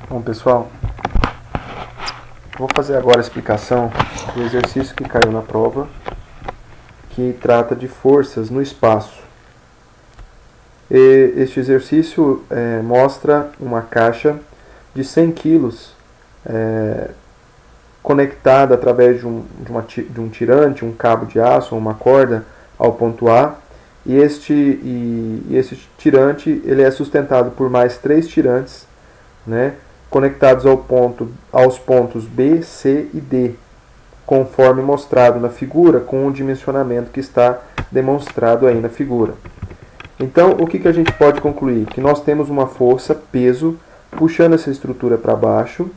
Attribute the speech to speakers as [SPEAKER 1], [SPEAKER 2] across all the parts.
[SPEAKER 1] Bom, pessoal, vou fazer agora a explicação do exercício que caiu na prova, que trata de forças no espaço. Este exercício mostra uma caixa de 100 kg conectada através de um tirante, um cabo de aço ou uma corda ao ponto A, e este tirante ele é sustentado por mais 3 tirantes, né, conectados aos pontos B, C e D, conforme mostrado na figura, com o dimensionamento que está demonstrado aí na figura. Então, o que a gente pode concluir? Que nós temos uma força, peso, puxando essa estrutura para baixo,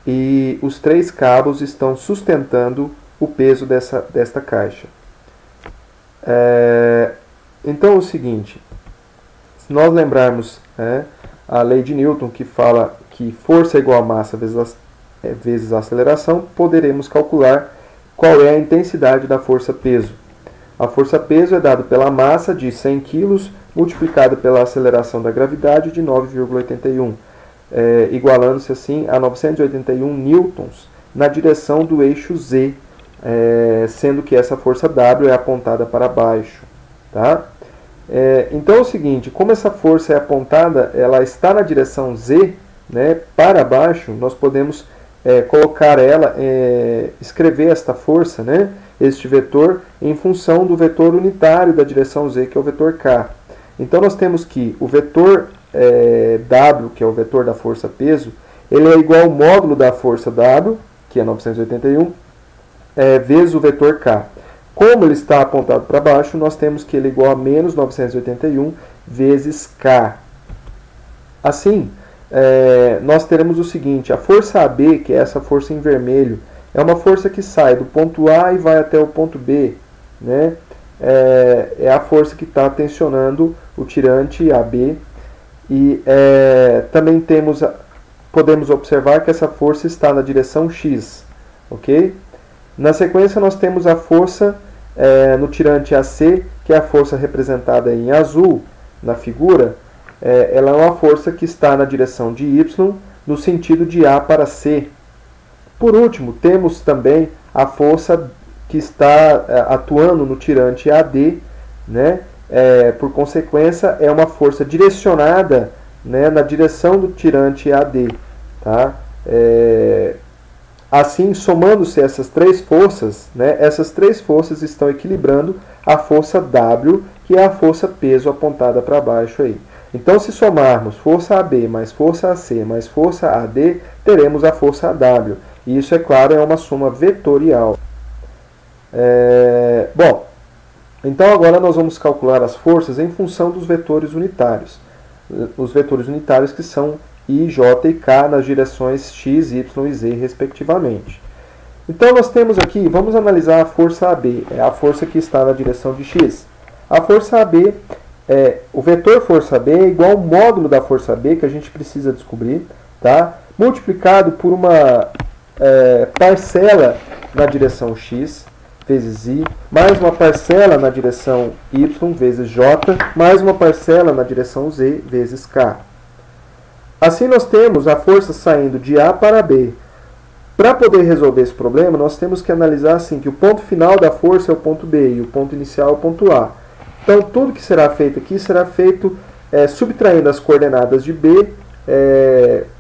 [SPEAKER 1] e os 3 cabos estão sustentando o peso desta caixa. Então, é o seguinte, se nós lembrarmos a lei de Newton, que fala que força é igual a massa vezes a aceleração, poderemos calcular qual é a intensidade da força-peso. A força-peso é dada pela massa de 100 kg multiplicada pela aceleração da gravidade de 9,81, igualando-se assim a 981 newtons na direção do eixo Z, sendo que essa força W é apontada para baixo. Tá? Então é o seguinte, como essa força é apontada, ela está na direção Z, né, para baixo, nós podemos colocar ela, escrever esta força, né, este vetor, em função do vetor unitário da direção Z, que é o vetor K. Então nós temos que o vetor W, que é o vetor da força peso, ele é igual ao módulo da força W, que é 981, vezes o vetor K. Como ele está apontado para baixo, nós temos que ele é igual a menos 981 vezes K. Assim, nós teremos o seguinte, a força AB, que é essa força em vermelho, é uma força que sai do ponto A e vai até o ponto B, né? É a força que está tensionando o tirante AB. E também podemos observar que essa força está na direção X. Ok? Na sequência, nós temos a força no tirante AC, que é a força representada em azul na figura. Ela é uma força que está na direção de Y, no sentido de A para C. Por último, temos também a força que está atuando no tirante AD, né? Por consequência, é uma força direcionada, né, na direção do tirante AD. Tá? Assim, somando-se essas 3 forças, né, essas 3 forças estão equilibrando a força W, que é a força peso apontada para baixo aí. Então, se somarmos força AB mais força AC mais força AD, teremos a força AW. E isso, é claro, é uma soma vetorial. Bom, então agora nós vamos calcular as forças em função dos vetores unitários. Os vetores unitários que são I, J e K nas direções X, Y e Z, respectivamente. Então nós temos aqui, vamos analisar a força AB, é a força que está na direção de X. A força AB, o vetor força AB é igual ao módulo da força B, que a gente precisa descobrir, tá? Multiplicado por uma parcela na direção X, vezes I, mais uma parcela na direção Y, vezes J, mais uma parcela na direção Z, vezes K. Assim nós temos a força saindo de A para B. Para poder resolver esse problema, nós temos que analisar assim, que o ponto final da força é o ponto B e o ponto inicial é o ponto A. Então tudo que será feito aqui será feito subtraindo as coordenadas de B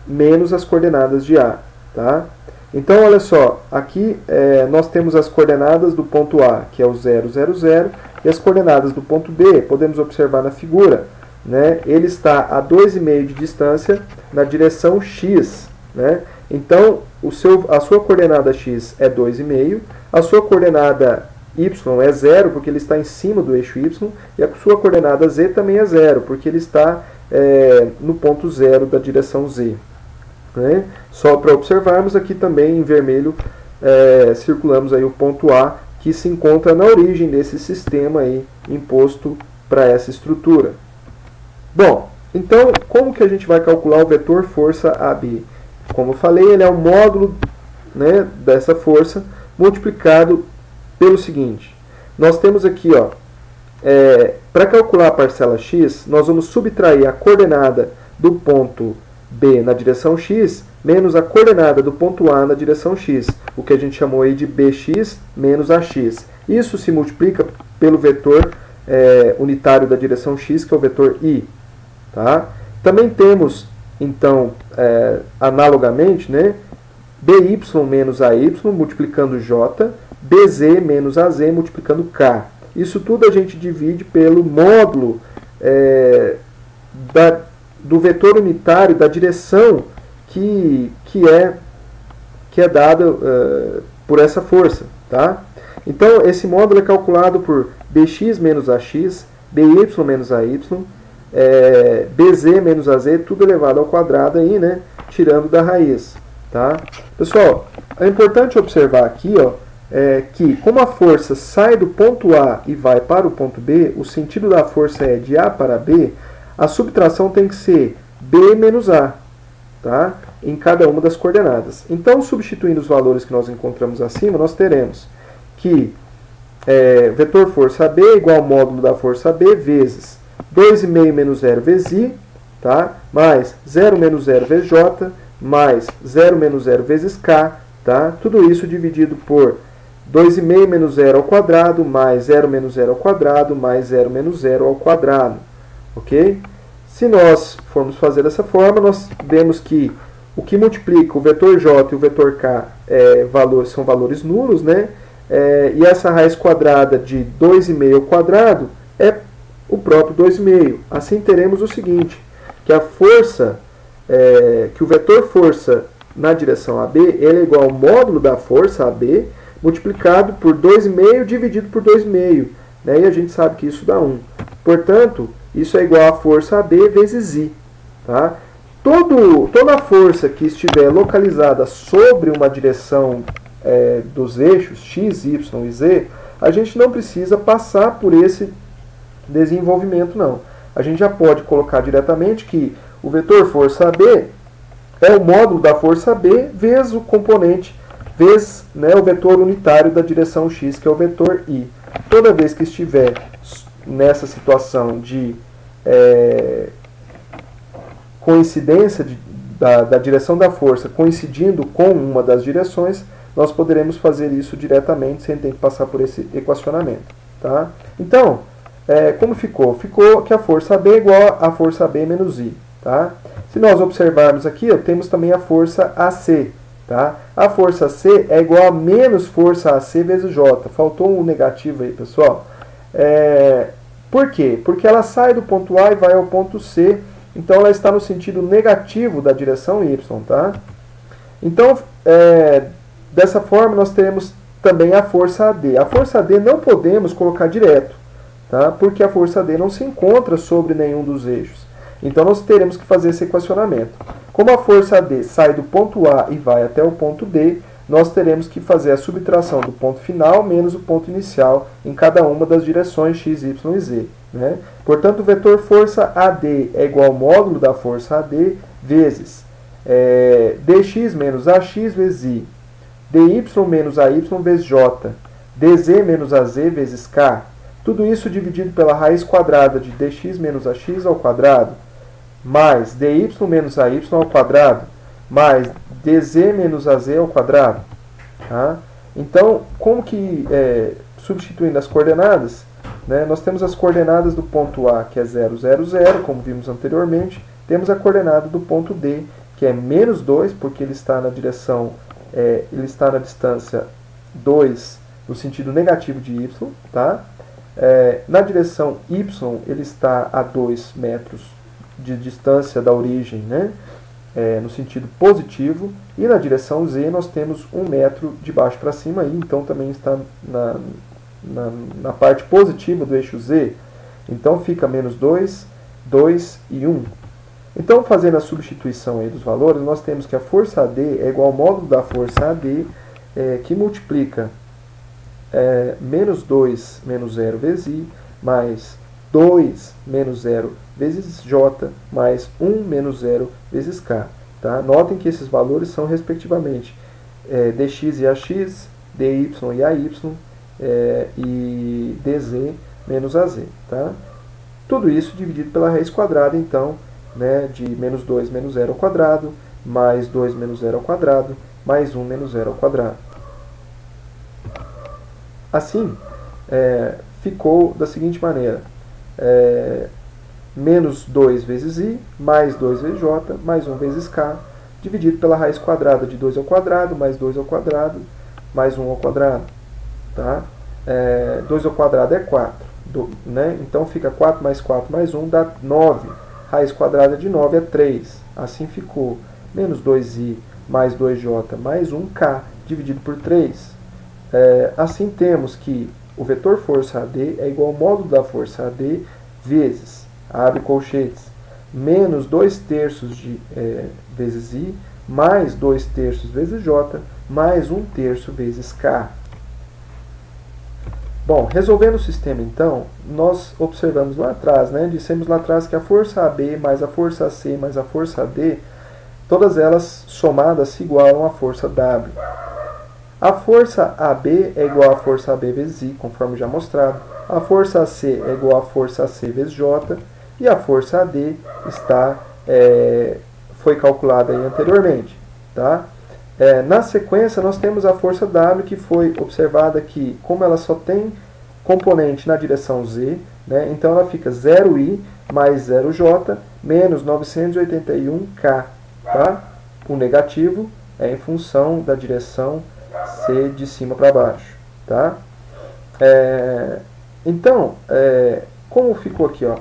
[SPEAKER 1] menos as coordenadas de A. Tá? Então, olha só, aqui nós temos as coordenadas do ponto A, que é o 0, 0, 0, e as coordenadas do ponto B, podemos observar na figura, né? Ele está a 2,5 de distância na direção X. Né? Então, a sua coordenada X é 2,5, a sua coordenada Y é 0, porque ele está em cima do eixo Y, e a sua coordenada Z também é 0, porque ele está no ponto 0 da direção Z. Né? Só para observarmos aqui também em vermelho, circulamos aí o ponto A, que se encontra na origem desse sistema aí imposto para essa estrutura. Bom, então como que a gente vai calcular o vetor força AB? Como eu falei, ele é o módulo, né, dessa força multiplicado pelo seguinte. Nós temos aqui, para calcular a parcela x, nós vamos subtrair a coordenada do ponto B na direção x menos a coordenada do ponto A na direção x, o que a gente chamou aí de bx menos ax. Isso se multiplica pelo vetor unitário da direção x, que é o vetor i. Tá? Também temos, então, analogamente, né, by menos ay multiplicando j, bz menos az multiplicando k. Isso tudo a gente divide pelo módulo do vetor unitário da direção que é dada por essa força. Tá? Então, esse módulo é calculado por bx menos ax, by menos ay, bz menos az, tudo elevado ao quadrado aí, né, tirando da raiz. Tá? Pessoal, é importante observar aqui, ó, que como a força sai do ponto A e vai para o ponto B, o sentido da força é de A para B, a subtração tem que ser B menos A, tá? Em cada uma das coordenadas. Então, substituindo os valores que nós encontramos acima, nós teremos que vetor força B é igual ao módulo da força B vezes 2,5 menos 0 vezes I, tá? Mais 0 menos 0 vezes J, mais 0 menos 0 vezes K, tá? Tudo isso dividido por 2,5 menos 0 ao quadrado, mais 0 menos 0 ao quadrado, mais 0 menos 0 ao quadrado. Ok? Se nós formos fazer dessa forma, nós vemos que o que multiplica o vetor J e o vetor K são valores nulos, né? E essa raiz quadrada de 2,5 ao quadrado é o próprio 2,5. Assim teremos o seguinte, que a força, que o vetor força na direção AB ele é igual ao módulo da força AB multiplicado por 2,5 dividido por 2,5. Né? E a gente sabe que isso dá 1. Portanto, isso é igual a força AB vezes I. Tá? Toda a força que estiver localizada sobre uma direção dos eixos x, y e z, a gente não precisa passar por esse desenvolvimento, não. A gente já pode colocar diretamente que o vetor força AB é o módulo da força B vezes o componente, vezes, né, o vetor unitário da direção x, que é o vetor i. Toda vez que estiver nessa situação de coincidência da direção da força coincidindo com uma das direções, nós poderemos fazer isso diretamente sem ter que passar por esse equacionamento. Tá? Então, como ficou? Ficou que a força B é igual a força B menos I. Tá? Se nós observarmos aqui, temos também a força AC. Tá? A força C é igual a menos força AC vezes J. Faltou um negativo aí, pessoal. Por quê? Porque ela sai do ponto A e vai ao ponto C. Então, ela está no sentido negativo da direção Y. Tá? Então, dessa forma, nós teremos também a força AD. A força AD não podemos colocar direto, tá? Porque a força AD não se encontra sobre nenhum dos eixos. Então, nós teremos que fazer esse equacionamento. Como a força AD sai do ponto A e vai até o ponto D, nós teremos que fazer a subtração do ponto final menos o ponto inicial em cada uma das direções x, y e z. Né? Portanto, o vetor força AD é igual ao módulo da força AD vezes dx menos ax vezes i, dy menos ay vezes j, dz menos az vezes k. Tudo isso dividido pela raiz quadrada de dx menos ax ao quadrado, mais dy menos ay ao quadrado, mais dz menos az ao quadrado. Tá? Então, como que, substituindo as coordenadas, né, nós temos as coordenadas do ponto A, que é 0, 0, 0, como vimos anteriormente. Temos a coordenada do ponto D, que é menos 2, porque ele está na direção, ele está na distância 2, no sentido negativo de y. Tá? Na direção y, ele está a 2 metros de distância da origem, né? No sentido positivo, e na direção z nós temos 1 metro de baixo para cima, aí, então também está na parte positiva do eixo z. Então fica menos 2, 2 e 1. Então, fazendo a substituição aí dos valores, nós temos que a força AD é igual ao módulo da força AD, que multiplica menos 2 menos 0 vezes i, mais 2 menos 0 vezes j, mais 1 menos 0 vezes k. Tá? Notem que esses valores são, respectivamente, dx e ax, dy e ay, e dz menos az. Tá? Tudo isso dividido pela raiz quadrada, então, né, de menos 2 menos zero ao quadrado, mais 2 menos zero ao quadrado, mais 1 menos zero ao quadrado. Assim, ficou da seguinte maneira. Menos 2 vezes i, mais 2 vezes j, mais 1 vezes k, dividido pela raiz quadrada de 2 ao quadrado, mais 2 ao quadrado, mais 1 ao quadrado. Tá? 2 ao quadrado é 4. Né? Então fica 4 mais 4 mais 1 dá 9. Raiz quadrada de 9 é 3. Assim ficou menos 2i mais 2j mais 1k dividido por 3. Assim temos que o vetor força AD é igual ao módulo da força AD vezes, abre colchetes, menos 2/3 vezes i, mais 2/3 vezes j, mais 1/3 vezes k. Bom, resolvendo o sistema então, nós observamos lá atrás, né, dissemos lá atrás que a força AB mais a força AC mais a força AD, todas elas somadas se igualam à força W. A força AB é igual à força AB vezes I, conforme já mostrado. A força AC é igual à força AC vezes J. E a força AD foi calculada aí anteriormente. Tá? Na sequência, nós temos a força W, que foi observada que, como ela só tem componente na direção Z, né, então ela fica 0I mais 0J menos 981K. Tá? O negativo é em função da direção C de cima para baixo. Tá? Então, como ficou aqui, ó,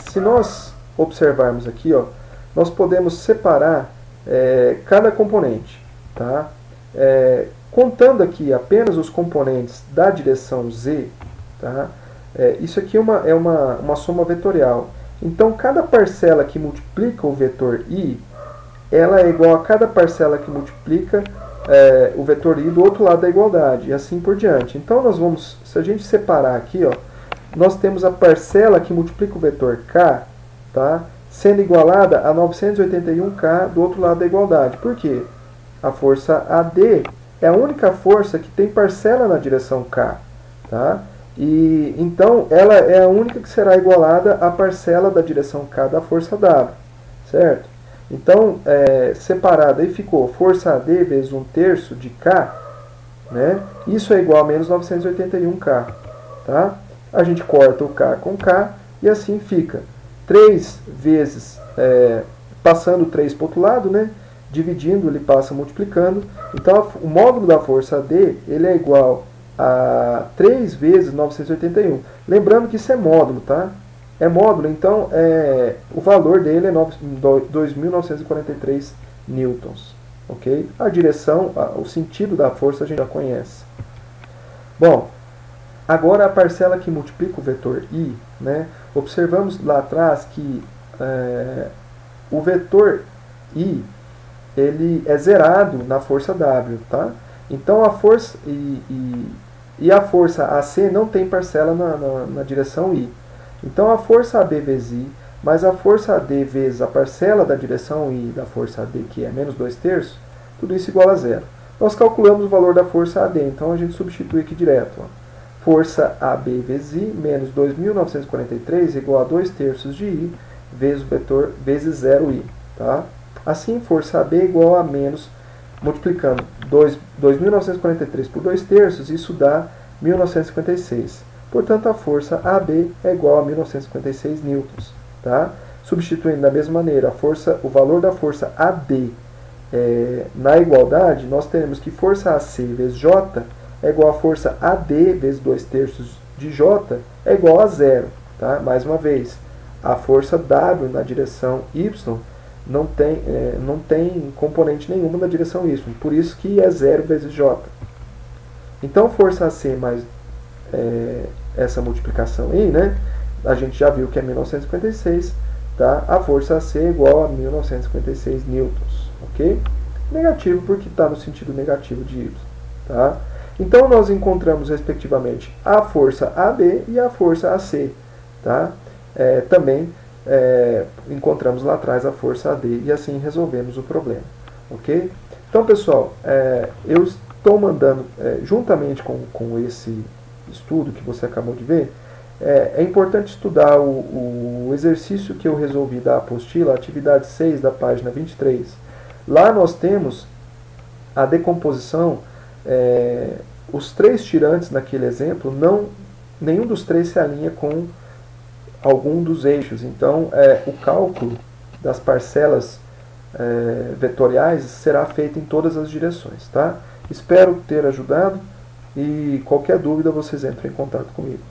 [SPEAKER 1] se nós observarmos aqui, ó, nós podemos separar cada componente. Tá? Contando aqui apenas os componentes da direção Z, tá? Isso aqui é uma soma vetorial. Então, cada parcela que multiplica o vetor I, ela é igual a cada parcela que multiplica o vetor I do outro lado da igualdade, e assim por diante. Então, nós vamos, se a gente separar aqui, ó, nós temos a parcela que multiplica o vetor K, tá? Sendo igualada a 981K do outro lado da igualdade. Por quê? A força AD é a única força que tem parcela na direção K. Tá? E, então, ela é a única que será igualada à parcela da direção K da força W. Certo? Então, separada, aí ficou força AD vezes 1/3 de K. Né? Isso é igual a menos 981K. Tá? A gente corta o K com K e assim fica. 3 vezes, passando 3 para o outro lado, né? Dividindo, ele passa multiplicando. Então, o módulo da força AD ele é igual a 3 vezes 981. Lembrando que isso é módulo, tá? É módulo, então o valor dele é 2.943 newtons. Ok? A direção, o sentido da força a gente já conhece. Bom, agora a parcela que multiplica o vetor I, né? Observamos lá atrás que o vetor I ele é zerado na força W, tá? Então a força a força AC não tem parcela na direção I. Então a força AB vezes I mais a força AD vezes a parcela da direção I da força AD, que é menos 2/3, tudo isso igual a zero. Nós calculamos o valor da força AD, então a gente substitui aqui direto. Ó. Força AB vezes I menos 2.943 igual a 2/3 de I vezes o vetor vezes 0I. Tá? Assim, força AB é igual a menos, multiplicando 2.943 por 2/3, isso dá 1.956. Portanto, a força AB é igual a 1.956 newtons. Tá? Substituindo da mesma maneira o valor da força AD na igualdade, nós teremos que força AC vezes J é igual a força AD vezes 2/3 de J é igual a zero. Tá? Mais uma vez, a força W na direção Y não tem componente nenhuma na direção Y, por isso que é 0 vezes J. Então, força AC mais essa multiplicação aí, né? A gente já viu que é 1956, tá? A força AC é igual a 1956 newtons, ok? Negativo porque está no sentido negativo de Y, tá? Então, nós encontramos, respectivamente, a força AB e a força AC, tá? Também encontramos lá atrás a força AD e assim resolvemos o problema, ok? Então, pessoal, eu estou mandando, juntamente com esse estudo que você acabou de ver, É importante estudar o exercício que eu resolvi da apostila, a atividade 6 da página 23. Lá nós temos a decomposição, os três tirantes naquele exemplo, nenhum dos três se alinha com algum dos eixos. Então, o cálculo das parcelas vetoriais será feito em todas as direções. Tá? Espero ter ajudado e qualquer dúvida vocês entram em contato comigo.